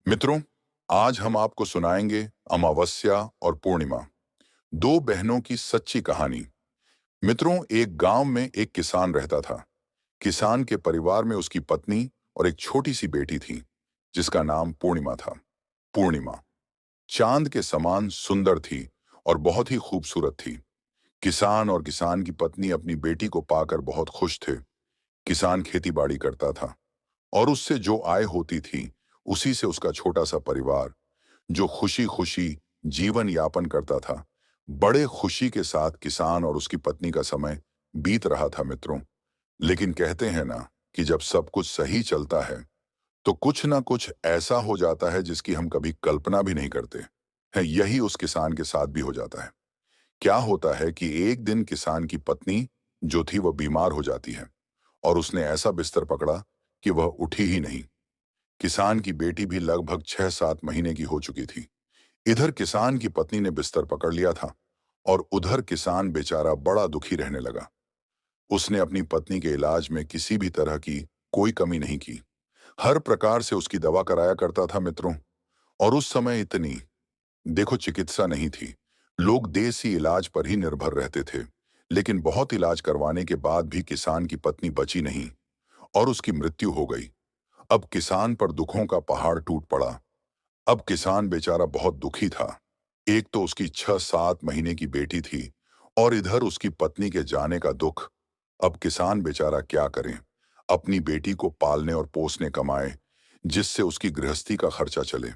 मित्रों, आज हम आपको सुनाएंगे अमावस्या और पूर्णिमा, दो बहनों की सच्ची कहानी। मित्रों, एक गांव में एक किसान रहता था। किसान के परिवार में उसकी पत्नी और एक छोटी सी बेटी थी, जिसका नाम पूर्णिमा था। पूर्णिमा चांद के समान सुंदर थी और बहुत ही खूबसूरत थी। किसान और किसान की पत्नी अपनी बेटी को पाकर बहुत खुश थे। किसान खेती बाड़ी करता था और उससे जो आय होती थी, उसी से उसका छोटा सा परिवार, जो खुशी खुशी जीवन यापन करता था, बड़े खुशी के साथ किसान और उसकी पत्नी का समय बीत रहा था। मित्रों, लेकिन कहते हैं ना कि जब सब कुछ सही चलता है तो कुछ ना कुछ ऐसा हो जाता है जिसकी हम कभी कल्पना भी नहीं करते हैं। यही उस किसान के साथ भी हो जाता है। क्या होता है कि एक दिन किसान की पत्नी जो थी वह बीमार हो जाती है और उसने ऐसा बिस्तर पकड़ा कि वह उठी ही नहीं। किसान की बेटी भी लगभग 6-7 महीने की हो चुकी थी। इधर किसान की पत्नी ने बिस्तर पकड़ लिया था और उधर किसान बेचारा बड़ा दुखी रहने लगा। उसने अपनी पत्नी के इलाज में किसी भी तरह की कोई कमी नहीं की। हर प्रकार से उसकी दवा कराया करता था। मित्रों, और उस समय इतनी देखो चिकित्सा नहीं थी। लोग देसी इलाज पर ही निर्भर रहते थे। लेकिन बहुत इलाज करवाने के बाद भी किसान की पत्नी बची नहीं और उसकी मृत्यु हो गई। अब किसान पर दुखों का पहाड़ टूट पड़ा। अब किसान बेचारा बहुत दुखी था। एक तो उसकी 6-7 महीने की बेटी थी और इधर उसकी पत्नी के जाने का दुख। अब किसान बेचारा क्या करे? अपनी बेटी को पालने और पोसने कमाए, जिससे उसकी गृहस्थी का खर्चा चले।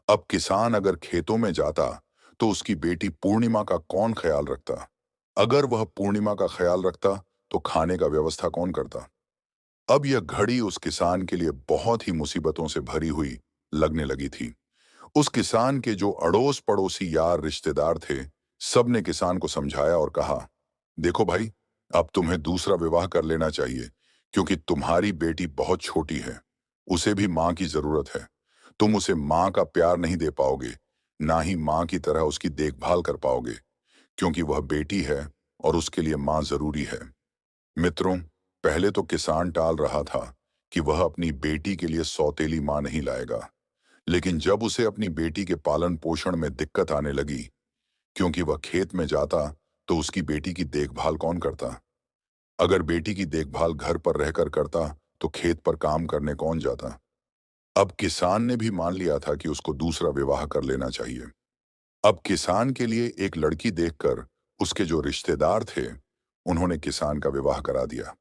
अब किसान अगर खेतों में जाता तो उसकी बेटी पूर्णिमा का कौन ख्याल रखता? अगर वह पूर्णिमा का ख्याल रखता तो खाने का व्यवस्था कौन करता? अब यह घड़ी उस किसान के लिए बहुत ही मुसीबतों से भरी हुई लगने लगी थी। उस किसान के जो अड़ोस पड़ोसी यार रिश्तेदार थे, सबने किसान को समझाया और कहा, देखो भाई, अब तुम्हें दूसरा विवाह कर लेना चाहिए, क्योंकि तुम्हारी बेटी बहुत छोटी है। उसे भी मां की जरूरत है। तुम उसे मां का प्यार नहीं दे पाओगे, ना ही मां की तरह उसकी देखभाल कर पाओगे, क्योंकि वह बेटी है और उसके लिए मां जरूरी है। मित्रों, पहले तो किसान टाल रहा था कि वह अपनी बेटी के लिए सौतेली मां नहीं लाएगा। लेकिन जब उसे अपनी बेटी के पालन पोषण में दिक्कत आने लगी, क्योंकि वह खेत में जाता तो उसकी बेटी की देखभाल कौन करता? अगर बेटी की देखभाल घर पर रहकर करता तो खेत पर काम करने कौन जाता? अब किसान ने भी मान लिया था कि उसको दूसरा विवाह कर लेना चाहिए। अब किसान के लिए एक लड़की देखकर उसके जो रिश्तेदार थे, उन्होंने किसान का विवाह करा दिया।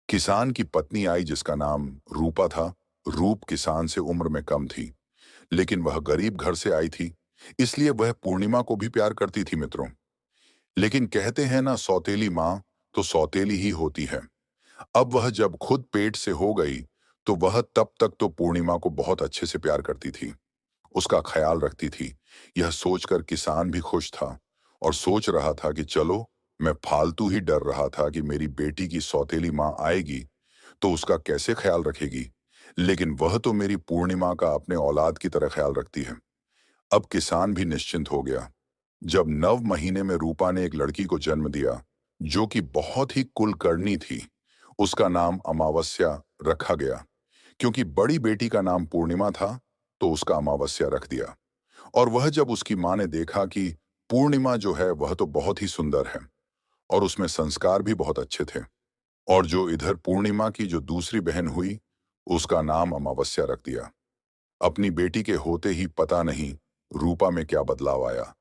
किसान की पत्नी आई, जिसका नाम रूपा था। रूप किसान से उम्र में कम थी, लेकिन वह गरीब घर से आई थी, इसलिए वह पूर्णिमा को भी प्यार करती थी। मित्रों, लेकिन कहते हैं ना, सौतेली माँ तो सौतेली ही होती है। अब वह जब खुद पेट से हो गई तो वह तब तक तो पूर्णिमा को बहुत अच्छे से प्यार करती थी, उसका ख्याल रखती थी। यह सोचकर किसान भी खुश था और सोच रहा था कि चलो, मैं फालतू ही डर रहा था कि मेरी बेटी की सौतेली माँ आएगी तो उसका कैसे ख्याल रखेगी, लेकिन वह तो मेरी पूर्णिमा का अपने औलाद की तरह ख्याल रखती है। अब किसान भी निश्चिंत हो गया। जब 9 महीने में रूपा ने एक लड़की को जन्म दिया, जो कि बहुत ही कुलकर्णी थी, उसका नाम अमावस्या रखा गया। क्योंकि बड़ी बेटी का नाम पूर्णिमा था, तो उसका अमावस्या रख दिया। और वह जब उसकी माँ ने देखा कि पूर्णिमा जो है वह तो बहुत ही सुंदर है और उसमें संस्कार भी बहुत अच्छे थे, और जो इधर पूर्णिमा की जो दूसरी बहन हुई, उसका नाम अमावस्या रख दिया। अपनी बेटी के होते ही पता नहीं रूपा में क्या बदलाव आया।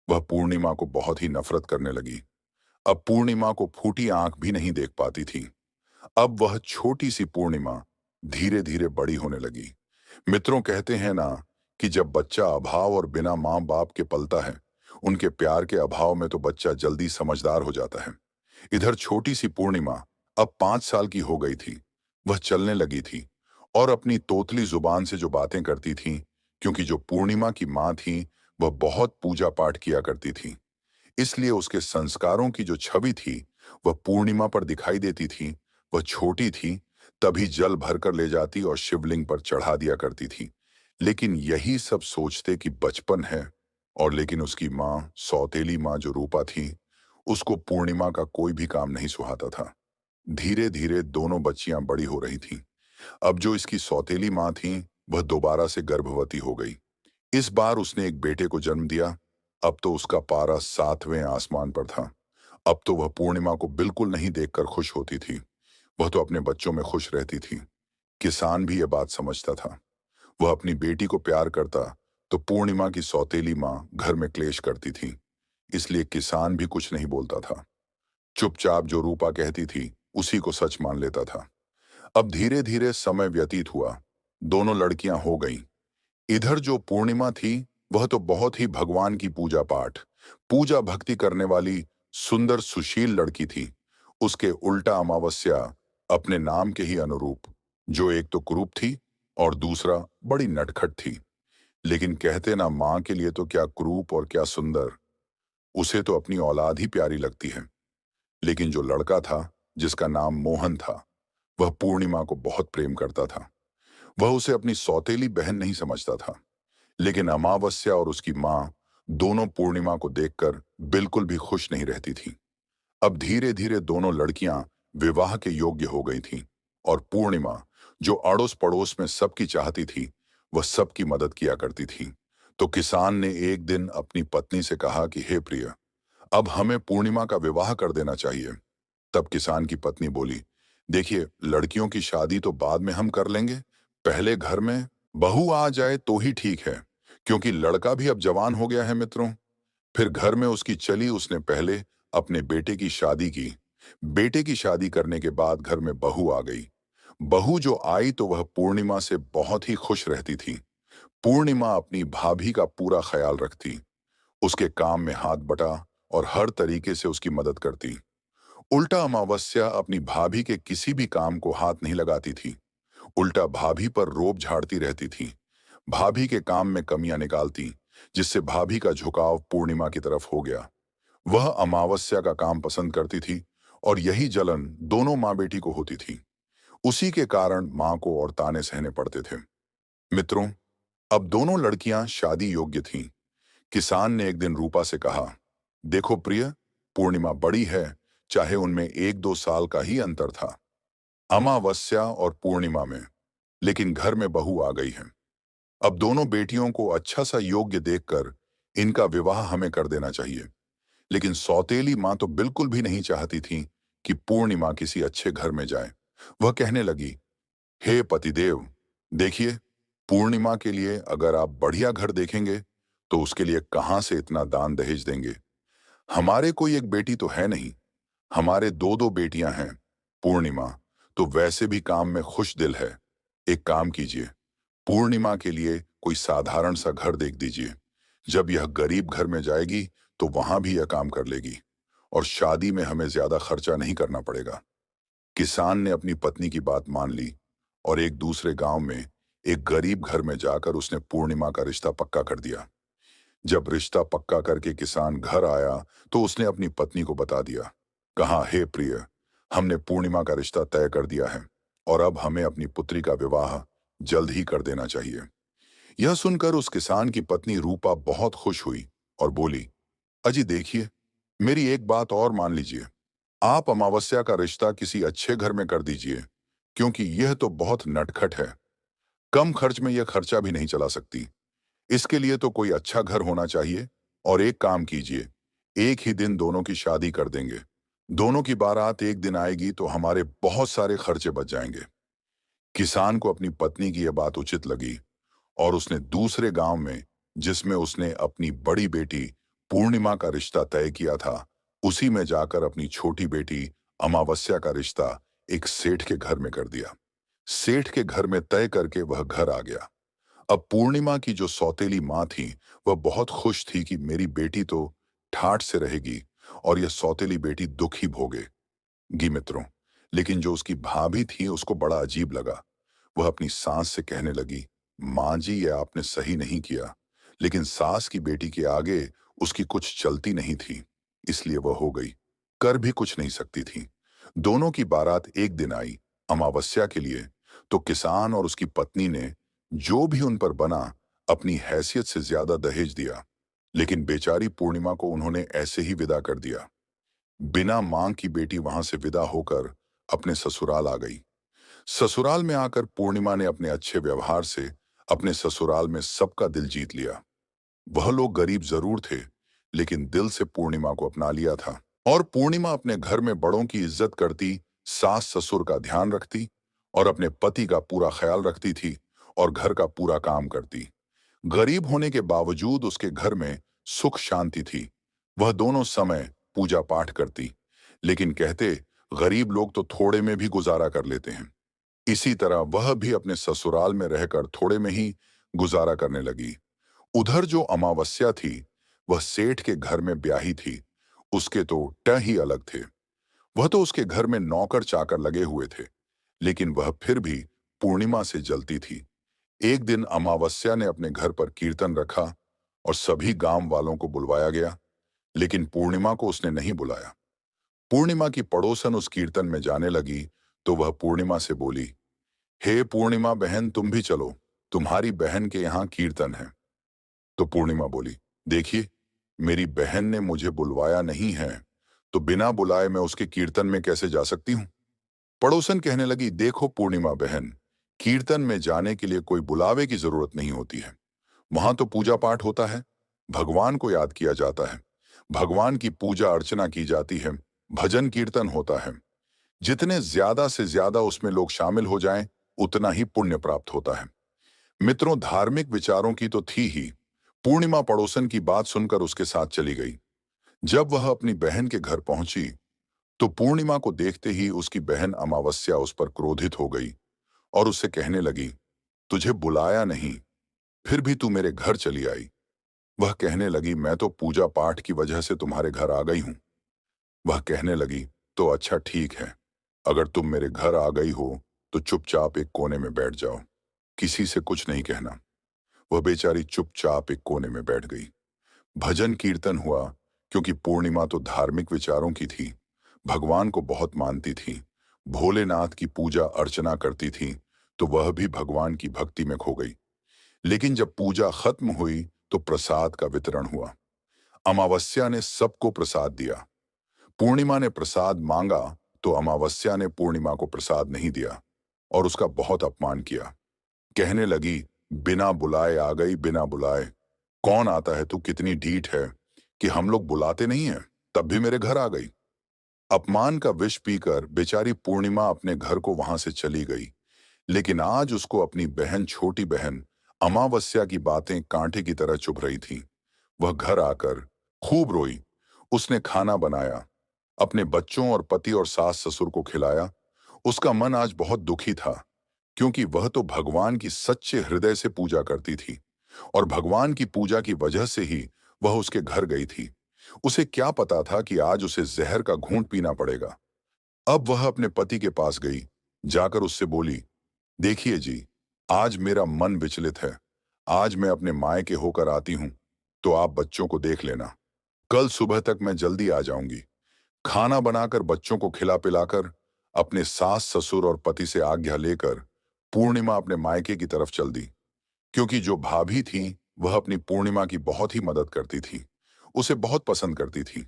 वह पूर्णिमा को बहुत ही नफरत करने लगी। अब पूर्णिमा को फूटी आंख भी नहीं देख पाती थी। अब वह छोटी सी पूर्णिमा धीरे धीरे बड़ी होने लगी। मित्रों, कहते हैं ना कि जब बच्चा अभाव और बिना माँ बाप के पलता है, उनके प्यार के अभाव में तो बच्चा जल्दी समझदार हो जाता है। इधर छोटी सी पूर्णिमा अब 5 साल की हो गई थी। वह चलने लगी थी और अपनी तोतली जुबान से जो बातें करती थी, क्योंकि जो पूर्णिमा की माँ थी वह बहुत पूजा पाठ किया करती थी, इसलिए उसके संस्कारों की जो छवि थी वह पूर्णिमा पर दिखाई देती थी। वह छोटी थी, तभी जल भरकर ले जाती और शिवलिंग पर चढ़ा दिया करती थी। लेकिन यही सब सोचते कि बचपन है, और लेकिन उसकी माँ, सौतेली माँ जो रूपा थी, उसको पूर्णिमा का कोई भी काम नहीं सुहाता था। धीरे धीरे दोनों बच्चियां बड़ी हो रही थीं। अब जो इसकी सौतेली माँ थी, वह दोबारा से गर्भवती हो गई। इस बार उसने एक बेटे को जन्म दिया। अब तो उसका पारा 7वें आसमान पर था। अब तो वह पूर्णिमा को बिल्कुल नहीं देखकर खुश होती थी। वह तो अपने बच्चों में खुश रहती थी। किसान भी यह बात समझता था। वह अपनी बेटी को प्यार करता, तो पूर्णिमा की सौतेली माँ घर में क्लेश करती थी। इसलिए किसान भी कुछ नहीं बोलता था। चुपचाप जो रूपा कहती थी, उसी को सच मान लेता था। अब धीरे धीरे समय व्यतीत हुआ। दोनों लड़कियां हो गईं। इधर जो पूर्णिमा थी, वह तो बहुत ही भगवान की पूजा पाठ, पूजा भक्ति करने वाली सुंदर सुशील लड़की थी। उसके उल्टा अमावस्या अपने नाम के ही अनुरूप, जो एक तो कुरूप थी और दूसरा बड़ी नटखट थी। लेकिन कहते ना, माँ के लिए तो क्या कुरूप और क्या सुंदर, उसे तो अपनी औलाद ही प्यारी लगती है। लेकिन जो लड़का था, जिसका नाम मोहन था, वह पूर्णिमा को बहुत प्रेम करता था। वह उसे अपनी सौतेली बहन नहीं समझता था। लेकिन अमावस्या और उसकी माँ दोनों पूर्णिमा को देखकर बिल्कुल भी खुश नहीं रहती थीं। अब धीरे धीरे दोनों लड़कियां विवाह के योग्य हो गई थीं और पूर्णिमा, जो अड़ोस पड़ोस में सबकी चाहती थी, वह सबकी मदद किया करती थी। तो किसान ने एक दिन अपनी पत्नी से कहा कि हे प्रिय, अब हमें पूर्णिमा का विवाह कर देना चाहिए। तब किसान की पत्नी बोली, देखिए, लड़कियों की शादी तो बाद में हम कर लेंगे। पहले घर में बहू आ जाए तो ही ठीक है, क्योंकि लड़का भी अब जवान हो गया है मित्रों। फिर घर में उसकी चली, उसने पहले अपने बेटे की शादी की। बेटे की शादी करने के बाद घर में बहू आ गई। बहू जो आई तो वह पूर्णिमा से बहुत ही खुश रहती थी। पूर्णिमा अपनी भाभी का पूरा ख्याल रखती, उसके काम में हाथ बटा और हर तरीके से उसकी मदद करती। उल्टा अमावस्या अपनी भाभी के किसी भी काम को हाथ नहीं लगाती थी। उल्टा भाभी पर रोब झाड़ती रहती थी, भाभी के काम में कमियां निकालती, जिससे भाभी का झुकाव पूर्णिमा की तरफ हो गया। वह अमावस्या का काम पसंद करती थी और यही जलन दोनों माँ बेटी को होती थी। उसी के कारण माँ को और ताने सहने पड़ते थे। मित्रों, अब दोनों लड़कियां शादी योग्य थीं। किसान ने एक दिन रूपा से कहा, देखो प्रिय, पूर्णिमा बड़ी है, चाहे उनमें 1-2 साल का ही अंतर था, अमावस्या और पूर्णिमा में, लेकिन घर में बहू आ गई है। अब दोनों बेटियों को अच्छा सा योग्य देखकर इनका विवाह हमें कर देना चाहिए। लेकिन सौतेली माँ तो बिल्कुल भी नहीं चाहती थी कि पूर्णिमा किसी अच्छे घर में जाए। वह कहने लगी, हे पतिदेव, देखिए, पूर्णिमा के लिए अगर आप बढ़िया घर देखेंगे, तो उसके लिए कहाँ से इतना दान दहेज देंगे? हमारे कोई एक बेटी तो है नहीं, हमारे दो दो बेटियां हैं। पूर्णिमा तो वैसे भी काम में खुश दिल है। एक काम कीजिए, पूर्णिमा के लिए कोई साधारण सा घर देख दीजिए। जब यह गरीब घर में जाएगी, तो वहां भी यह काम कर लेगी और शादी में हमें ज्यादा खर्चा नहीं करना पड़ेगा। किसान ने अपनी पत्नी की बात मान ली और एक दूसरे गांव में एक गरीब घर में जाकर उसने पूर्णिमा का रिश्ता पक्का कर दिया। जब रिश्ता पक्का करके किसान घर आया, तो उसने अपनी पत्नी को बता दिया। कहा, हे प्रिय, हमने पूर्णिमा का रिश्ता तय कर दिया है और अब हमें अपनी पुत्री का विवाह जल्द ही कर देना चाहिए। यह सुनकर उस किसान की पत्नी रूपा बहुत खुश हुई और बोली, अजी देखिए, मेरी एक बात और मान लीजिए। आप अमावस्या का रिश्ता किसी अच्छे घर में कर दीजिए, क्योंकि यह तो बहुत नटखट है। कम खर्च में यह खर्चा भी नहीं चला सकती। इसके लिए तो कोई अच्छा घर होना चाहिए। और एक काम कीजिए, एक ही दिन दोनों की शादी कर देंगे। दोनों की बारात एक दिन आएगी तो हमारे बहुत सारे खर्चे बच जाएंगे। किसान को अपनी पत्नी की यह बात उचित लगी और उसने दूसरे गांव में, जिसमें उसने अपनी बड़ी बेटी पूर्णिमा का रिश्ता तय किया था, उसी में जाकर अपनी छोटी बेटी अमावस्या का रिश्ता एक सेठ के घर में कर दिया। सेठ के घर में तय करके वह घर आ गया। अब पूर्णिमा की जो सौतेली माँ थी, वह बहुत खुश थी कि मेरी बेटी तो ठाठ से रहेगी और यह सौतेली बेटी दुखी भोगेगी मित्रों। लेकिन जो उसकी भाभी थी, उसको बड़ा अजीब लगा। वह अपनी सास से कहने लगी, माँ जी, ये आपने सही नहीं किया। लेकिन सास की बेटी के आगे उसकी कुछ चलती नहीं थी, इसलिए वह हो गई, कर भी कुछ नहीं सकती थी। दोनों की बारात एक दिन आई अमावस्या के लिए, तो किसान और उसकी पत्नी ने जो भी उन पर बना, अपनी हैसियत से ज्यादा दहेज दिया। लेकिन बेचारी पूर्णिमा को उन्होंने ऐसे ही विदा कर दिया। बिना मांग की बेटी वहां से विदा होकर अपने ससुराल आ गई। ससुराल में आकर पूर्णिमा ने अपने अच्छे व्यवहार से अपने ससुराल में सबका दिल जीत लिया। वह लोग गरीब जरूर थे, लेकिन दिल से पूर्णिमा को अपना लिया था। और पूर्णिमा अपने घर में बड़ों की इज्जत करती, सास ससुर का ध्यान रखती और अपने पति का पूरा ख्याल रखती थी और घर का पूरा काम करती। गरीब होने के बावजूद उसके घर में सुख शांति थी। वह दोनों समय पूजा पाठ करती, लेकिन कहते गरीब लोग तो थोड़े में भी गुजारा कर लेते हैं। इसी तरह वह भी अपने ससुराल में रहकर थोड़े में ही गुजारा करने लगी। उधर जो अमावस्या थी, वह सेठ के घर में ब्याही थी। उसके तो ट ही अलग थे। वह तो उसके घर में नौकर चाकर लगे हुए थे, लेकिन वह फिर भी पूर्णिमा से जलती थी। एक दिन अमावस्या ने अपने घर पर कीर्तन रखा और सभी गांव वालों को बुलवाया गया, लेकिन पूर्णिमा को उसने नहीं बुलाया। पूर्णिमा की पड़ोसन उस कीर्तन में जाने लगी, तो वह पूर्णिमा से बोली, हे पूर्णिमा बहन, तुम भी चलो, तुम्हारी बहन के यहाँ कीर्तन है। तो पूर्णिमा बोली, देखिए, मेरी बहन ने मुझे बुलवाया नहीं है, तो बिना बुलाए मैं उसके कीर्तन में कैसे जा सकती हूँ। पड़ोसन कहने लगी, देखो पूर्णिमा बहन, कीर्तन में जाने के लिए कोई बुलावे की जरूरत नहीं होती है। वहां तो पूजा पाठ होता है, भगवान को याद किया जाता है, भगवान की पूजा अर्चना की जाती है, भजन कीर्तन होता है। जितने ज्यादा से ज्यादा उसमें लोग शामिल हो जाएं, उतना ही पुण्य प्राप्त होता है। मित्रों, धार्मिक विचारों की तो थी ही। पूर्णिमा पड़ोसन की बात सुनकर उसके साथ चली गई। जब वह अपनी बहन के घर पहुंची, तो पूर्णिमा को देखते ही उसकी बहन अमावस्या उस पर क्रोधित हो गई और उससे कहने लगी, तुझे बुलाया नहीं, फिर भी तू मेरे घर चली आई। वह कहने लगी, मैं तो पूजा पाठ की वजह से तुम्हारे घर आ गई हूं। वह कहने लगी, तो अच्छा ठीक है, अगर तुम मेरे घर आ गई हो तो चुपचाप एक कोने में बैठ जाओ, किसी से कुछ नहीं कहना। वह बेचारी चुपचाप एक कोने में बैठ गई। भजन कीर्तन हुआ, क्योंकि पूर्णिमा तो धार्मिक विचारों की थी, भगवान को बहुत मानती थी, भोलेनाथ की पूजा अर्चना करती थी, तो वह भी भगवान की भक्ति में खो गई। लेकिन जब पूजा खत्म हुई तो प्रसाद का वितरण हुआ। अमावस्या ने सबको प्रसाद दिया। पूर्णिमा ने प्रसाद मांगा, तो अमावस्या ने पूर्णिमा को प्रसाद नहीं दिया और उसका बहुत अपमान किया। कहने लगी, बिना बुलाए आ गई, बिना बुलाए। कौन आता है, तू कितनी ढीठ है कि हम लोग बुलाते नहीं हैं, तब भी मेरे घर आ गई। अपमान का विष पीकर बेचारी पूर्णिमा अपने घर को वहां से चली गई। लेकिन आज उसको अपनी बहन, छोटी बहन अमावस्या की बातें कांटे की तरह चुभ रही थी। वह घर आकर खूब रोई। उसने खाना बनाया, अपने बच्चों और पति और सास ससुर को खिलाया। उसका मन आज बहुत दुखी था, क्योंकि वह तो भगवान की सच्चे हृदय से पूजा करती थी और भगवान की पूजा की वजह से ही वह उसके घर गई थी। उसे क्या पता था कि आज उसे जहर का घूंट पीना पड़ेगा। अब वह अपने पति के पास गई, जाकर उससे बोली, देखिए जी, आज मेरा मन विचलित है। आज मैं अपने मायके होकर आती हूं, तो आप बच्चों को देख लेना। कल सुबह तक मैं जल्दी आ जाऊंगी। खाना बनाकर बच्चों को खिला पिलाकर अपने सास ससुर और पति से आज्ञा लेकर पूर्णिमा अपने मायके की तरफ चल दी। क्योंकि जो भाभी थी, वह अपनी पूर्णिमा की बहुत ही मदद करती थी, उसे बहुत पसंद करती थी।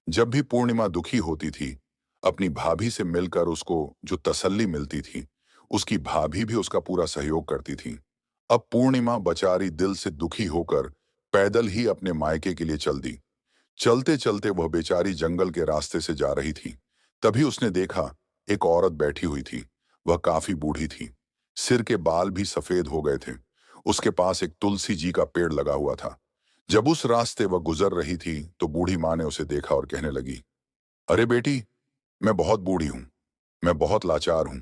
जब भी पूर्णिमा दुखी होती थी, अपनी भाभी से मिलकर उसको जो तसल्ली मिलती थी, उसकी भाभी भी उसका पूरा सहयोग करती थी। अब पूर्णिमा बेचारी दिल से दुखी होकर पैदल ही अपने मायके के लिए चल दी। चलते चलते वह बेचारी जंगल के रास्ते से जा रही थी। तभी उसने देखा, एक औरत बैठी हुई थी। वह काफी बूढ़ी थी, सिर के बाल भी सफेद हो गए थे। उसके पास एक तुलसी जी का पेड़ लगा हुआ था। जब उस रास्ते वह गुजर रही थी, तो बूढ़ी माँ ने उसे देखा और कहने लगी, अरे बेटी, मैं बहुत बूढ़ी हूं, मैं बहुत लाचार हूं,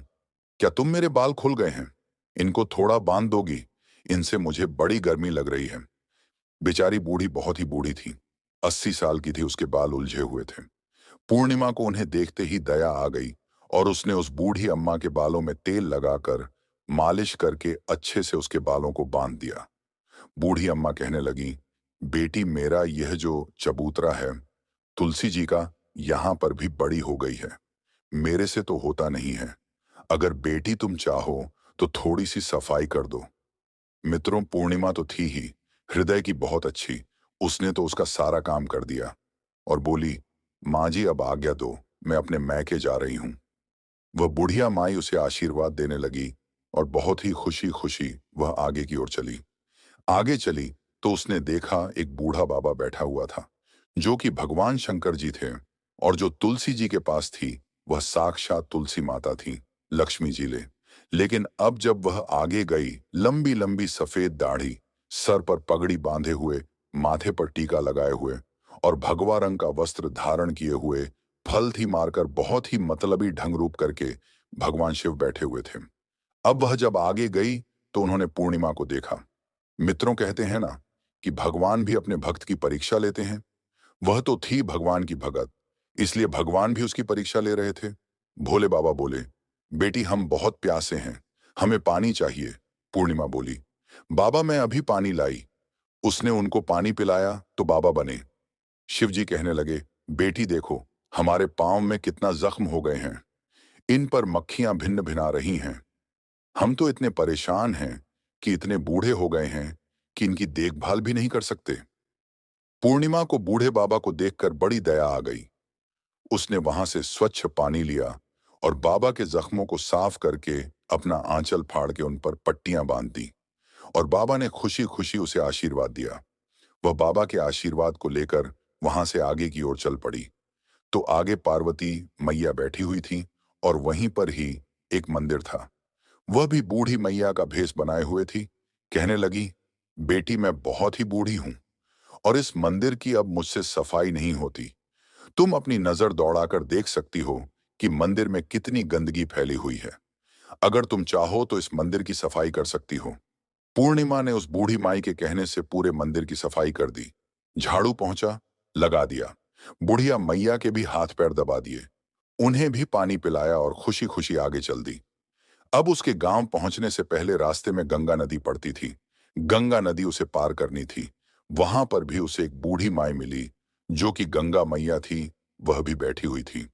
क्या तुम मेरे बाल खुल गए हैं? इनको थोड़ा बांध दोगी? इनसे मुझे बड़ी गर्मी लग रही है। बेचारी बूढ़ी बहुत ही बूढ़ी थी, 80 साल की थी, उसके बाल उलझे हुए थे। पूर्णिमा को उन्हें देखते ही दया आ गई और उसने उस बूढ़ी अम्मा के बालों में तेल लगाकर मालिश करके अच्छे से उसके बालों को बांध दिया। बूढ़ी अम्मा कहने लगी, बेटी, मेरा यह जो चबूतरा है, तुलसी जी का, यहाँ पर भी बड़ी हो गई है, मेरे से तो होता नहीं है। अगर बेटी तुम चाहो तो थोड़ी सी सफाई कर दो। मित्रों, पूर्णिमा तो थी ही हृदय की बहुत अच्छी। उसने तो उसका सारा काम कर दिया और बोली, माँ जी अब आज्ञा दो, मैं अपने मैके जा रही हूँ। वह बुढ़िया माई उसे आशीर्वाद देने लगी और बहुत ही खुशी खुशी वह आगे की ओर चली। आगे चली तो उसने देखा एक बूढ़ा बाबा बैठा हुआ था, जो कि भगवान शंकर जी थे। और जो तुलसी जी के पास थी, वह साक्षात तुलसी माता थी, लक्ष्मी जी ले। लेकिन अब जब वह आगे गई, लंबी लंबी सफेद दाढ़ी, सर पर पगड़ी बांधे हुए, माथे पर टीका लगाए हुए और भगवा रंग का वस्त्र धारण किए हुए, फल थी मारकर बहुत ही मतलबी ढंग रूप करके भगवान शिव बैठे हुए थे। अब वह जब आगे गई तो उन्होंने पूर्णिमा को देखा। मित्रों, कहते हैं ना कि भगवान भी अपने भक्त की परीक्षा लेते हैं। वह तो थी भगवान की भगत, इसलिए भगवान भी उसकी परीक्षा ले रहे थे। भोले बाबा बोले, बेटी हम बहुत प्यासे हैं, हमें पानी चाहिए। पूर्णिमा बोली, बाबा मैं अभी पानी लाई। उसने उनको पानी पिलाया तो बाबा बने। शिव जी कहने लगे, बेटी देखो, हमारे पांव में कितना जख्म हो गए हैं, इन पर मक्खियां भिन्न भिना रही हैं। हम तो इतने परेशान हैं कि इतने बूढ़े हो गए हैं कि इनकी देखभाल भी नहीं कर सकते। पूर्णिमा को बूढ़े बाबा को देखकर बड़ी दया आ गई। उसने वहां से स्वच्छ पानी लिया और बाबा के जख्मों को साफ करके अपना आंचल फाड़ के उन पर पट्टियां बांध दी। और बाबा ने खुशी खुशी उसे आशीर्वाद दिया। वह बाबा के आशीर्वाद को लेकर वहां से आगे की ओर चल पड़ी। तो आगे पार्वती मैया बैठी हुई थी और वहीं पर ही एक मंदिर था। वह भी बूढ़ी मैया का भेष बनाए हुए थी। कहने लगी, बेटी मैं बहुत ही बूढ़ी हूं और इस मंदिर की अब मुझसे सफाई नहीं होती। तुम अपनी नजर दौड़ाकर देख सकती हो कि मंदिर में कितनी गंदगी फैली हुई है। अगर तुम चाहो तो इस मंदिर की सफाई कर सकती हो। पूर्णिमा ने उस बूढ़ी माई के कहने से पूरे मंदिर की सफाई कर दी। झाड़ू पहुंचा, लगा दिया। बुढ़िया मैया के भी हाथ पैर दबा दिए। उन्हें भी पानी पिलाया और खुशी खुशी आगे चल दी। अब उसके गांव पहुंचने से पहले रास्ते में गंगा नदी पड़ती थी। गंगा नदी उसे पार करनी थी। वहां पर भी उसे एक बूढ़ी माई मिली, जो कि गंगा मैया थी। वह भी बैठी हुई थी।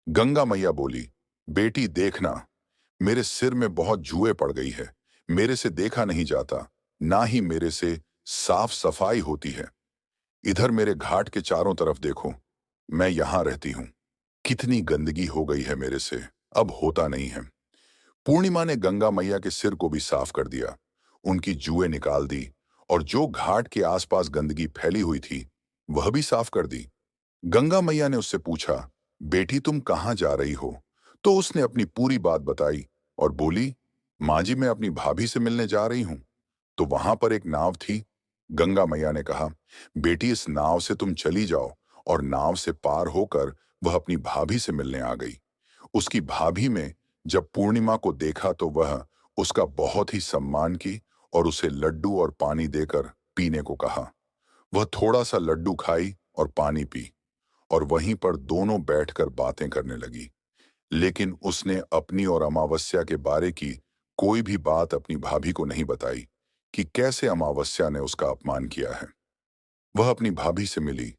गंगा मैया बोली, बेटी देखना, मेरे सिर में बहुत जुएं पड़ गई है। मेरे से देखा नहीं जाता, ना ही मेरे से साफ सफाई होती है। इधर मेरे घाट के चारों तरफ देखो, मैं यहां रहती हूं। कितनी गंदगी हो गई है मेरे से, अब होता नहीं है। पूर्णिमा ने गंगा मैया के सिर को भी साफ कर दिया, उनकी जुएं निकाल दी और जो घाट के आसपास गंदगी फैली हुई थी, वह भी साफ कर दी। गंगा मैया ने उससे पूछा, बेटी तुम कहाँ जा रही हो? तो उसने अपनी पूरी बात बताई और बोली, माँ जी मैं अपनी भाभी से मिलने जा रही हूँ। तो वहां पर एक नाव थी। गंगा मैया ने कहा, बेटी इस नाव से तुम चली जाओ। और नाव से पार होकर वह अपनी भाभी से मिलने आ गई। उसकी भाभी में जब पूर्णिमा को देखा तो वह उसका बहुत ही सम्मान की और उसे लड्डू और पानी देकर पीने को कहा। वह थोड़ा सा लड्डू खाई और पानी पी और वहीं पर दोनों बैठकर बातें करने लगी। लेकिन उसने अपनी और अमावस्या के बारे की कोई भी बात अपनी भाभी को नहीं बताई कि कैसे अमावस्या ने उसका अपमान किया है। वह अपनी भाभी से मिली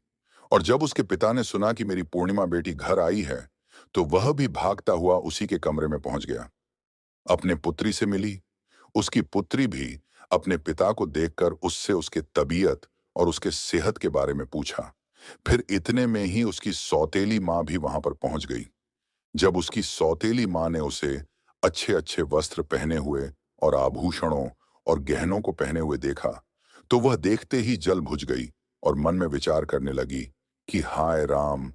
और जब उसके पिता ने सुना कि मेरी पूर्णिमा बेटी घर आई है, तो वह भी भागता हुआ उसी के कमरे में पहुंच गया। अपने पुत्री से मिली। उसकी पुत्री भी अपने पिता को देखकर उससे उसके तबीयत और उसके सेहत के बारे में पूछा। फिर इतने में ही उसकी सौतेली माँ भी वहां पर पहुंच गई। जब उसकी सौतेली माँ ने उसे अच्छे अच्छे वस्त्र पहने हुए और आभूषणों और गहनों को पहने हुए देखा, तो वह देखते ही जल बुझ गई और मन में विचार करने लगी कि हाय राम,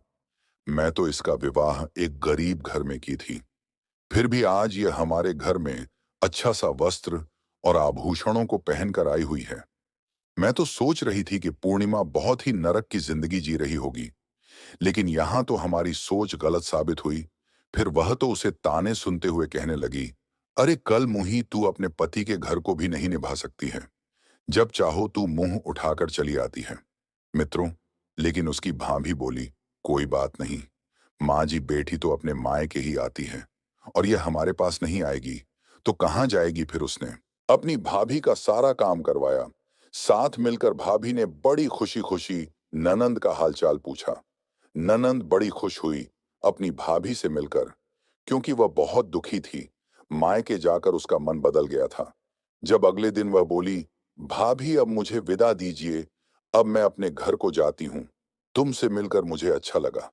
मैं तो इसका विवाह एक गरीब घर में की थी, फिर भी आज यह हमारे घर में अच्छा सा वस्त्र और आभूषणों को पहनकर आई हुई है। मैं तो सोच रही थी कि पूर्णिमा बहुत ही नरक की जिंदगी जी रही होगी, लेकिन यहां तो हमारी सोच गलत साबित हुई। फिर वह तो उसे ताने सुनते हुए कहने लगी, अरे कल मुही तू अपने पति के घर को भी नहीं निभा सकती है। जब चाहो तू मुंह उठाकर चली आती है। मित्रों, लेकिन उसकी भाभी बोली, कोई बात नहीं, माँ जी बेटी तो अपने मायके ही आती है और यह हमारे पास नहीं आएगी तो कहाँ जाएगी फिर। उसने अपनी भाभी का सारा काम करवाया। साथ मिलकर भाभी ने बड़ी खुशी खुशी ननंद का हालचाल पूछा। ननंद बड़ी खुश हुई अपनी भाभी से मिलकर, क्योंकि वह बहुत दुखी थी। मायके जाकर उसका मन बदल गया था। जब अगले दिन वह बोली, भाभी अब मुझे विदा दीजिए, अब मैं अपने घर को जाती हूँ। तुमसे मिलकर मुझे अच्छा लगा,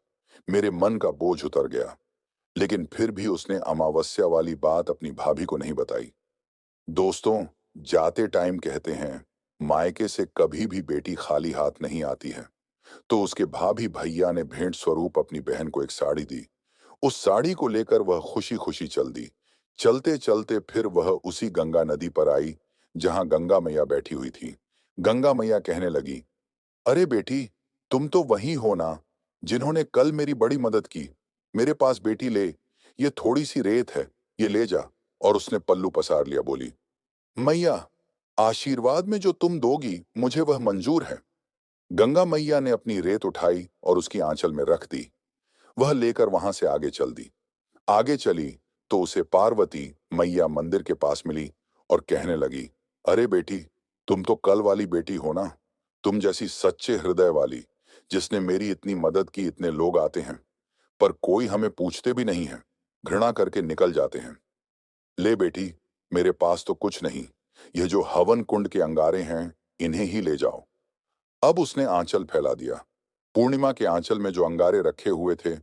मेरे मन का बोझ उतर गया। लेकिन फिर भी उसने अमावस्या वाली बात अपनी भाभी को नहीं बताई। दोस्तों, जाते टाइम कहते हैं, मायके से कभी भी बेटी खाली हाथ नहीं आती है। तो उसके भाभी भैया ने भेंट स्वरूप अपनी बहन को एक साड़ी दी। उस साड़ी को लेकर वह खुशी-खुशी चल दी। चलते-चलते फिर वह उसी गंगा नदी पर आई, जहां गंगा मैया बैठी हुई थी। गंगा मैया कहने लगी, अरे बेटी, तुम तो वही हो ना, जिन्होंने कल मेरी बड़ी मदद की। मेरे पास बेटी ले, ये थोड़ी सी रेत है, ये ले जा। और उसने पल्लू पसार लिया, बोली, मैया, आशीर्वाद में जो तुम दोगी, मुझे वह मंजूर है। गंगा मैया ने अपनी रेत उठाई और उसकी आंचल में रख दी। वह लेकर वहां से आगे चल दी। आगे चली तो उसे पार्वती मैया मंदिर के पास मिली और कहने लगी, अरे बेटी, तुम तो कल वाली बेटी हो ना, तुम जैसी सच्चे हृदय वाली, जिसने मेरी इतनी मदद की। इतने लोग आते हैं, पर कोई हमें पूछते भी नहीं है, घृणा करके निकल जाते हैं। ले बेटी, मेरे पास तो कुछ नहीं, ये जो हवन कुंड के अंगारे हैं, इन्हें ही ले जाओ। अब उसने आंचल फैला दिया। पूर्णिमा के आंचल में जो अंगारे रखे हुए थे,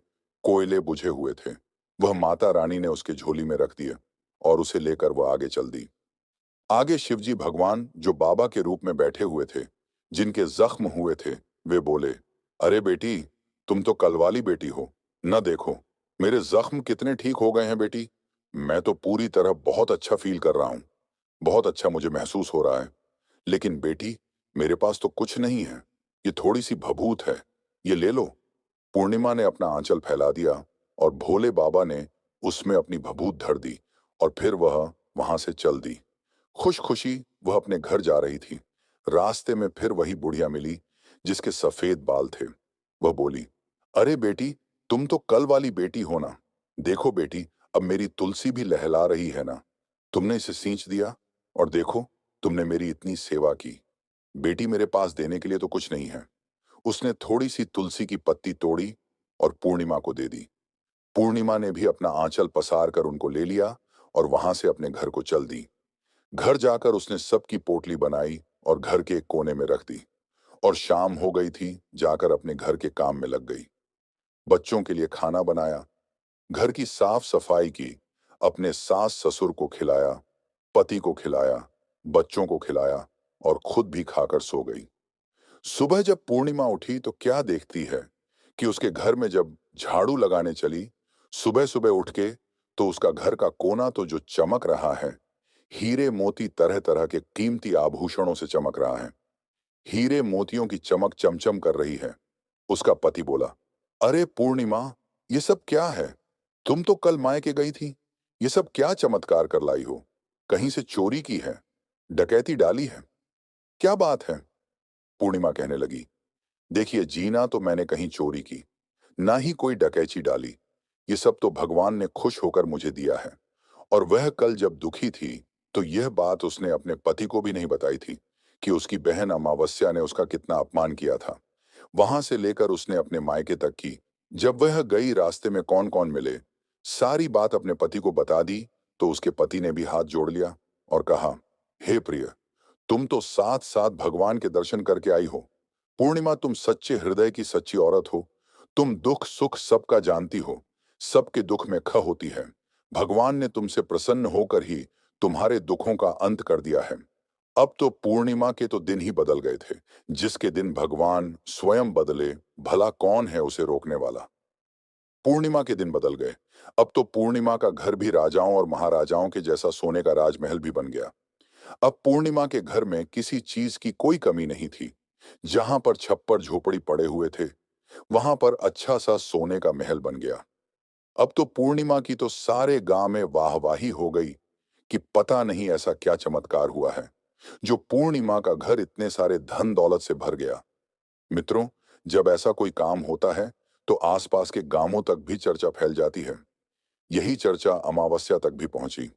कोयले बुझे हुए थे। वह माता रानी ने उसके झोली में रख दिए और उसे लेकर वह आगे चल दी। आगे शिवजी भगवान जो बाबा के रूप में बैठे हुए थे, जिनके जख्म हुए थे, वे बोले, अरे बेटी, तुम तो कल वाली बेटी हो। न देखो, मेरे जख्म कितने ठीक हो गए हैं बेटी। मैं तो पूरी तरह बहुत अच्छा फील कर रहा हूं। बहुत अच्छा मुझे महसूस हो रहा है। लेकिन बेटी, मेरे पास तो कुछ नहीं है। ये थोड़ी सी भभूत है, ये ले लो। पूर्णिमा ने अपना आंचल फैला दिया और भोले बाबा ने उसमें अपनी भभूत धर दी और फिर वह वहां से चल दी। खुश खुशी वह अपने घर जा रही थी। रास्ते में फिर वही बुढ़िया मिली, जिसके सफेद बाल थे। वह बोली, अरे बेटी, तुम तो कल वाली बेटी हो ना। देखो बेटी, अब मेरी तुलसी भी लहला रही है ना। तुमने इसे सींच दिया और देखो, तुमने मेरी इतनी सेवा की। बेटी, मेरे पास देने के लिए तो कुछ नहीं है। उसने थोड़ी सी तुलसी की पत्ती तोड़ी और पूर्णिमा को दे दी। पूर्णिमा ने भी अपना आंचल पसार कर उनको ले लिया और वहां से अपने घर को चल दी। घर जाकर उसने सबकी पोटली बनाई और घर के एक कोने में रख दी। और शाम हो गई थी, जाकर अपने घर के काम में लग गई। बच्चों के लिए खाना बनाया, घर की साफ सफाई की, अपने सास ससुर को खिलाया, पति को खिलाया, बच्चों को खिलाया और खुद भी खाकर सो गई। सुबह जब पूर्णिमा उठी तो क्या देखती है कि उसके घर में जब झाड़ू लगाने चली, सुबह सुबह उठ के, तो उसका घर का कोना तो जो चमक रहा है, हीरे मोती तरह तरह के कीमती आभूषणों से चमक रहा है। हीरे मोतियों की चमक चमचम कर रही है। उसका पति बोला, अरे पूर्णिमा, ये सब क्या है? तुम तो कल मायके गई थी। ये सब क्या चमत्कार कर लाई हो? कहीं से चोरी की है? डकैती डाली है? क्या बात है? पूर्णिमा कहने लगी, देखिए जीना तो मैंने कहीं चोरी की, ना ही कोई डकैती डाली। ये सब तो भगवान ने खुश होकर मुझे दिया है। और वह कल जब दुखी थी, तो यह बात उसने अपने पति को भी नहीं बताई थी कि उसकी बहन अमावस्या ने उसका कितना अपमान किया था। वहां से लेकर उसने अपने मायके तक की। जब वह गई, रास्ते में कौन कौन मिले, सारी बात अपने पति को बता दी। तो उसके पति ने भी हाथ जोड़ लिया और कहा, हे प्रिय, तुम तो साथ साथ भगवान के दर्शन करके आई हो। पूर्णिमा, तुम सच्चे हृदय की सच्ची औरत हो। तुम दुख सुख सबका जानती हो, सबके दुख में ख होती है। भगवान ने तुमसे प्रसन्न होकर ही तुम्हारे दुखों का अंत कर दिया है। अब तो पूर्णिमा के तो दिन ही बदल गए थे। जिसके दिन भगवान स्वयं बदले, भला कौन है उसे रोकने वाला। पूर्णिमा के दिन बदल गए। अब तो पूर्णिमा का घर भी राजाओं और महाराजाओं के जैसा सोने का राजमहल भी बन गया। अब पूर्णिमा के घर में किसी चीज की कोई कमी नहीं थी। जहां पर छप्पर झोपड़ी पड़े हुए थे, वहां पर अच्छा सा सोने का महल बन गया। अब तो पूर्णिमा की तो सारे गांव में वाहवाही हो गई कि पता नहीं ऐसा क्या चमत्कार हुआ है, जो पूर्णिमा का घर इतने सारे धन दौलत से भर गया। मित्रों, जब ऐसा कोई काम होता है, तो आसपास के गांवों तक भी चर्चा फैल जाती है। यही चर्चा अमावस्या तक भी पहुंची।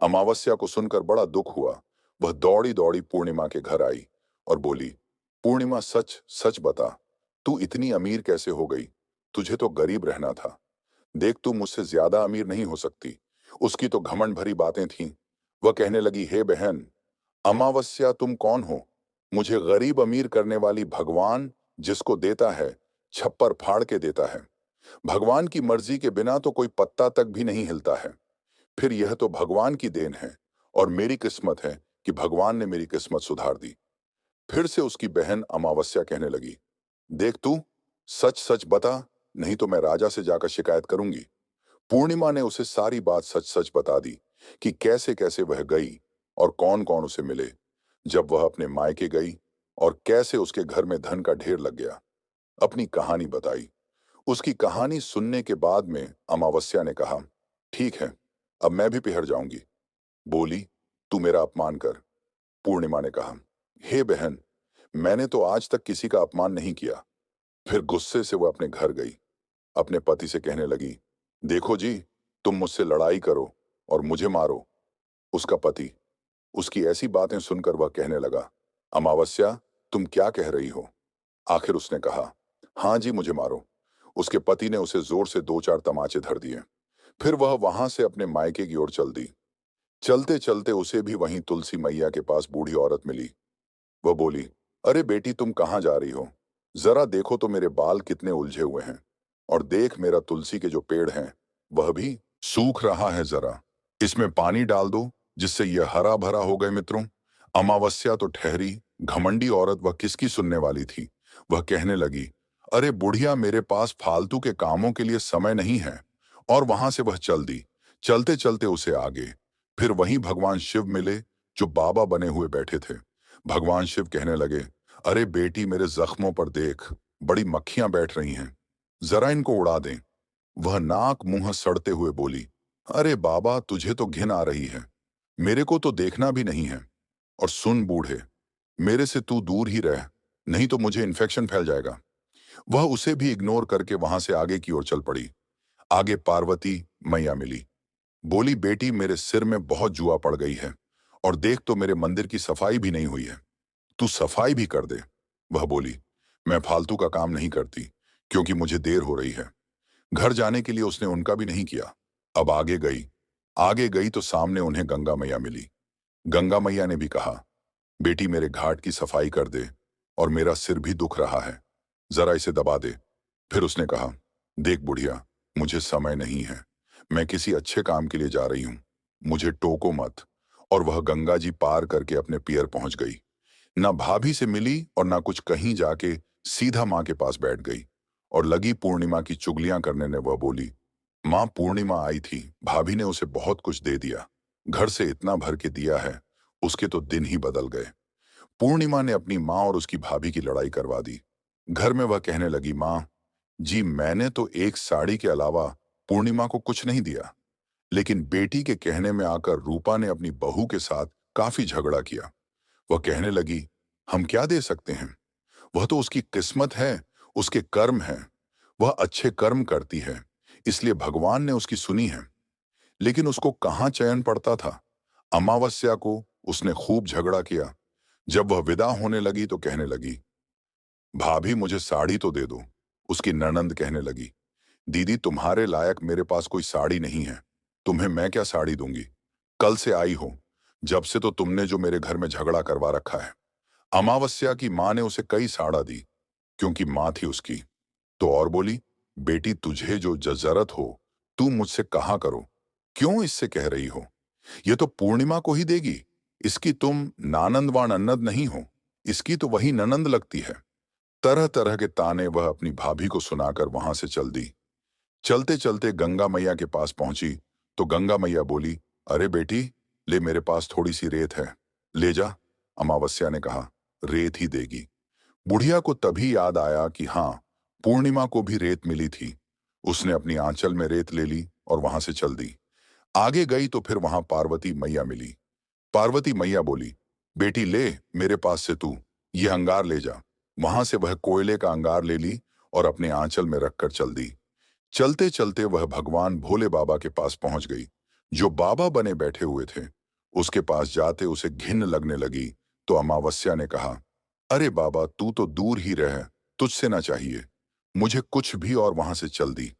अमावस्या को सुनकर बड़ा दुख हुआ। वह दौड़ी दौड़ी पूर्णिमा के घर आई और बोली, पूर्णिमा, सच सच बता, तू इतनी अमीर कैसे हो गई? तुझे तो गरीब रहना था। देख, तू मुझसे ज्यादा अमीर नहीं हो सकती। उसकी तो घमंड भरी बातें थीं। वह कहने लगी, हे बहन अमावस्या, तुम कौन हो? मुझे गरीब अमीर करने वाली भगवान, जिसको देता है, छप्पर फाड़ के देता है। भगवान की मर्जी के बिना तो कोई पत्ता तक भी नहीं हिलता है। फिर यह तो भगवान की देन है, और मेरी किस्मत है कि भगवान ने मेरी किस्मत सुधार दी। फिर से उसकी बहन अमावस्या कहने लगी, देख तू, सच सच बता, नहीं तो मैं राजा से जाकर शिकायत करूंगी। पूर्णिमा ने उसे सारी बात सच सच बता दी कि कैसे कैसे वह गई और कौन कौन उसे मिले जब वह अपने मायके गई, और कैसे उसके घर में धन का ढेर लग गया। अपनी कहानी बताई। उसकी कहानी सुनने के बाद में अमावस्या ने कहा, ठीक है, अब मैं भी पिघल जाऊंगी। बोली, तू मेरा अपमान कर। पूर्णिमा ने कहा, हे बहन, मैंने तो आज तक किसी का अपमान नहीं किया। फिर गुस्से से वह अपने घर गई। अपने पति से कहने लगी, देखो जी, तुम मुझसे लड़ाई करो और मुझे मारो। उसका पति, उसकी ऐसी बातें सुनकर वह कहने लगा, अमावस्या, तुम क्या कह रही हो? आखिर उसने कहा, हाँ जी, मुझे मारो। उसके पति ने उसे जोर से दो चार तमाचे धर दिए। फिर वह वहां से अपने मायके की ओर चल दी। चलते चलते उसे भी वहीं तुलसी मैया के पास बूढ़ी औरत मिली। वह बोली, अरे बेटी, तुम कहाँ जा रही हो? जरा देखो तो मेरे बाल कितने उलझे हुए हैं, और देख मेरा तुलसी के जो पेड़ हैं वह भी सूख रहा है। जरा इसमें पानी डाल दो जिससे यह हरा भरा हो गए। मित्रों, अमावस्या तो ठहरी, घमंडी औरत वह किसकी सुनने वाली थी। वह कहने लगी, अरे बुढ़िया, मेरे पास फालतू के कामों के लिए समय नहीं है। और वहां से वह चल दी। चलते चलते उसे आगे फिर वहीं भगवान शिव मिले, जो बाबा बने हुए बैठे थे। भगवान शिव कहने लगे, अरे बेटी, मेरे जख्मों पर देख, बड़ी मक्खियां बैठ रही हैं, जरा इनको उड़ा दें। वह नाक मुंह सड़ते हुए बोली, अरे बाबा, तुझे तो घिन आ रही है, मेरे को तो देखना भी नहीं है। और सुन बूढ़े, मेरे से तू दूर ही रह, नहीं तो मुझे इन्फेक्शन फैल जाएगा। वह उसे भी इग्नोर करके वहां से आगे की ओर चल पड़ी। आगे पार्वती मैया मिली। बोली, बेटी, मेरे सिर में बहुत जुआ पड़ गई है, और देख तो मेरे मंदिर की सफाई भी नहीं हुई है, तू सफाई भी कर दे। वह बोली, मैं फालतू का काम नहीं करती, क्योंकि मुझे देर हो रही है। घर जाने के लिए उसने उनका भी नहीं किया। अब आगे गई। आगे गई तो सामने उन्हें गंगा मैया मिली। गंगा मैया ने भी कहा, बेटी, मेरे घाट की सफाई कर दे, और मेरा सिर भी दुख रहा है, जरा इसे दबा दे। फिर उसने कहा, देख बुढ़िया, मुझे समय नहीं है, मैं किसी अच्छे काम के लिए जा रही हूं, मुझे टोको मत। और वह गंगा जी पार करके अपने पियर पहुंच गई। ना भाभी से मिली और ना कुछ कहीं जाके सीधा माँ के पास बैठ गई और लगी पूर्णिमा की चुगलियां करने। ने वह बोली, माँ, पूर्णिमा आई थी, भाभी ने उसे बहुत कुछ दे दिया, घर से इतना भर के दिया है, उसके तो दिन ही बदल गए। पूर्णिमा ने अपनी माँ और उसकी भाभी की लड़ाई करवा दी। घर में वह कहने लगी, माँ जी, मैंने तो एक साड़ी के अलावा पूर्णिमा को कुछ नहीं दिया, लेकिन बेटी के कहने में आकर रूपा ने अपनी बहू के साथ काफी झगड़ा किया। वह कहने लगी, हम क्या दे सकते हैं, वह तो उसकी किस्मत है, उसके कर्म हैं, वह अच्छे कर्म करती है, इसलिए भगवान ने उसकी सुनी है। लेकिन उसको कहाँ चयन पड़ता था। अमावस्या को उसने खूब झगड़ा किया। जब वह विदा होने लगी तो कहने लगी, भाभी, मुझे साड़ी तो दे दो। उसकी ननंद कहने लगी, दीदी, तुम्हारे लायक मेरे पास कोई साड़ी नहीं है, तुम्हें मैं क्या साड़ी दूंगी, कल से आई हो, जब से तो तुमने जो मेरे घर में झगड़ा करवा रखा है। अमावस्या की माँ ने उसे कई साड़ा दी, क्योंकि माँ थी उसकी। तो और बोली, बेटी, तुझे जो जरूरत हो तू मुझसे कहा करो, क्यों इससे कह रही हो, ये तो पूर्णिमा को ही देगी, इसकी तुम नानंद व नन्नद नहीं हो, इसकी तो वही ननंद लगती है। तरह तरह के ताने वह अपनी भाभी को सुनाकर वहां से चल दी। चलते चलते गंगा मैया के पास पहुंची तो गंगा मैया बोली, अरे बेटी, ले, मेरे पास थोड़ी सी रेत है, ले जा। अमावस्या ने कहा, रेत ही देगी। बुढ़िया को तभी याद आया कि हाँ, पूर्णिमा को भी रेत मिली थी। उसने अपनी आंचल में रेत ले ली और वहां से चल दी। आगे गई तो फिर वहां पार्वती मैया मिली। पार्वती मैया बोली, बेटी, ले, मेरे पास से तू ये अंगार ले जा। वहां से वह कोयले का अंगार ले ली और अपने आंचल में रखकर चल दी। चलते चलते वह भगवान भोले बाबा के पास पहुंच गई, जो बाबा बने बैठे हुए थे। उसके पास जाते उसे घिन लगने लगी तो अमावस्या ने कहा, अरे बाबा, तू तो दूर ही रह, तुझसे ना चाहिए, मुझे कुछ भी। और वहां से चल दी।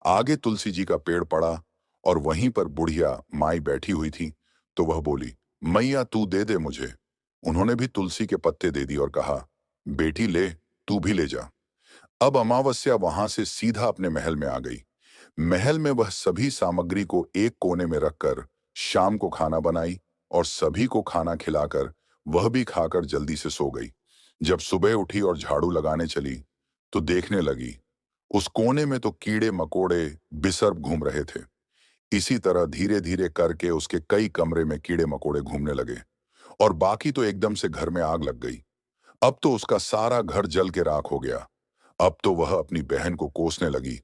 आगे तुलसी जी का पेड़ पड़ा और वहीं पर बुढ़िया माई बैठी हुई थी। तो वह बोली, मैया, तू दे दे मुझे। उन्होंने भी तुलसी के पत्ते दे दी और कहा, बेटी, ले, तू भी ले जा। अब अमावस्या वहां से सीधा अपने महल में आ गई। महल में वह सभी सामग्री को एक कोने में रखकर शाम को खाना बनाई और सभी को खाना खिलाकर वह भी खाकर जल्दी से सो गई। जब सुबह उठी और झाड़ू लगाने चली तो देखने लगी उस कोने में तो कीड़े मकोड़े बिसर्ब घूम रहे थे। इसी तरह धीरे धीरे करके उसके कई कमरे में कीड़े मकोड़े घूमने लगे और बाकी तो एकदम से घर में आग लग गई। अब तो उसका सारा घर जल के राख हो गया। अब तो वह अपनी बहन को कोसने लगी,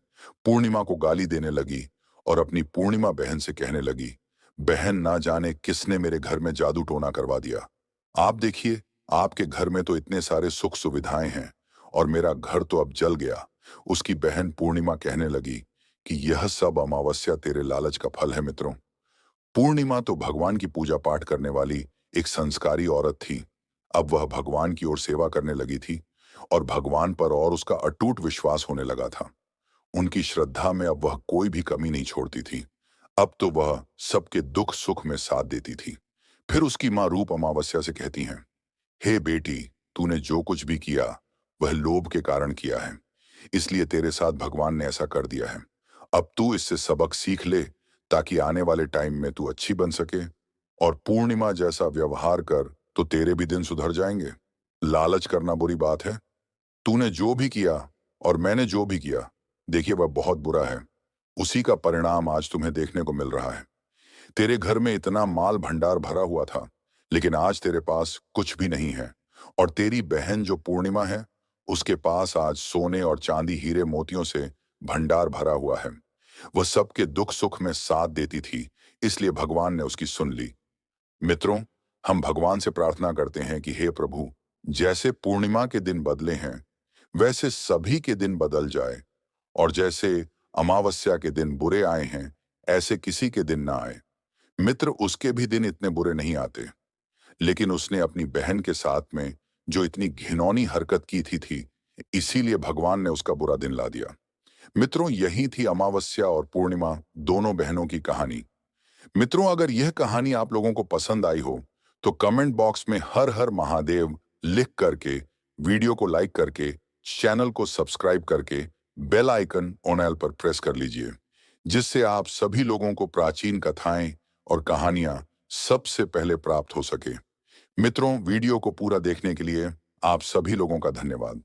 पूर्णिमा को गाली देने लगी और अपनी पूर्णिमा बहन से कहने लगी, बहन ना जाने किसने मेरे घर में जादू टोना करवा दिया। आप देखिए, आपके घर में तो इतने सारे सुख सुविधाएं हैं और मेरा घर तो अब जल गया। उसकी बहन पूर्णिमा कहने लगी कि यह सब अमावस्या तेरे लालच का फल है मित्रों। पूर्णिमा तो भगवान की पूजा पाठ करने वाली एक संस्कारी औरत थी। अब वह भगवान की ओर सेवा करने लगी थी और भगवान पर और उसका अटूट विश्वास होने लगा था। उनकी श्रद्धा में अब वह कोई भी कमी नहीं छोड़ती थी। अब तो वह सबके दुख सुख में साथ देती थी। फिर उसकी माँ रूप अमावस्या से कहती हैं, हे बेटी, तूने जो कुछ भी किया वह लोभ के कारण किया है, इसलिए तेरे साथ भगवान ने ऐसा कर दिया है। अब तू इससे सबक सीख ले ताकि आने वाले टाइम में तू अच्छी बन सके और पूर्णिमा जैसा व्यवहार कर तो तेरे भी दिन सुधर जाएंगे। लालच करना बुरी बात है। तूने जो भी किया और मैंने जो भी किया, देखिए वह बहुत बुरा है। उसी का परिणाम आज तुम्हें देखने को मिल रहा है। तेरे घर में इतना माल भंडार भरा हुआ था, लेकिन आज तेरे पास कुछ भी नहीं है। और तेरी बहन जो पूर्णिमा है, उसके पास आज सोने और चांदी हीरे मोतियों से भंडार भरा हुआ है। वह सबके दुख सुख में साथ देती थी, इसलिए भगवान ने उसकी सुन ली। मित्रों, हम भगवान से प्रार्थना करते हैं कि हे प्रभु, जैसे पूर्णिमा के दिन बदले हैं वैसे सभी के दिन बदल जाए और जैसे अमावस्या के दिन बुरे आए हैं ऐसे किसी के दिन ना आए। मित्र, उसके भी दिन इतने बुरे नहीं आते, लेकिन उसने अपनी बहन के साथ में जो इतनी घिनौनी हरकत की थी, इसीलिए भगवान ने उसका बुरा दिन ला दिया। मित्रों, यही थी अमावस्या और पूर्णिमा दोनों बहनों की कहानी। मित्रों, अगर यह कहानी आप लोगों को पसंद आई हो तो कमेंट बॉक्स में हर हर महादेव लिख करके, वीडियो को लाइक करके, चैनल को सब्सक्राइब करके बेल आइकन ऑन एल पर प्रेस कर लीजिए, जिससे आप सभी लोगों को प्राचीन कथाएं और कहानियां सबसे पहले प्राप्त हो सके। मित्रों, वीडियो को पूरा देखने के लिए आप सभी लोगों का धन्यवाद।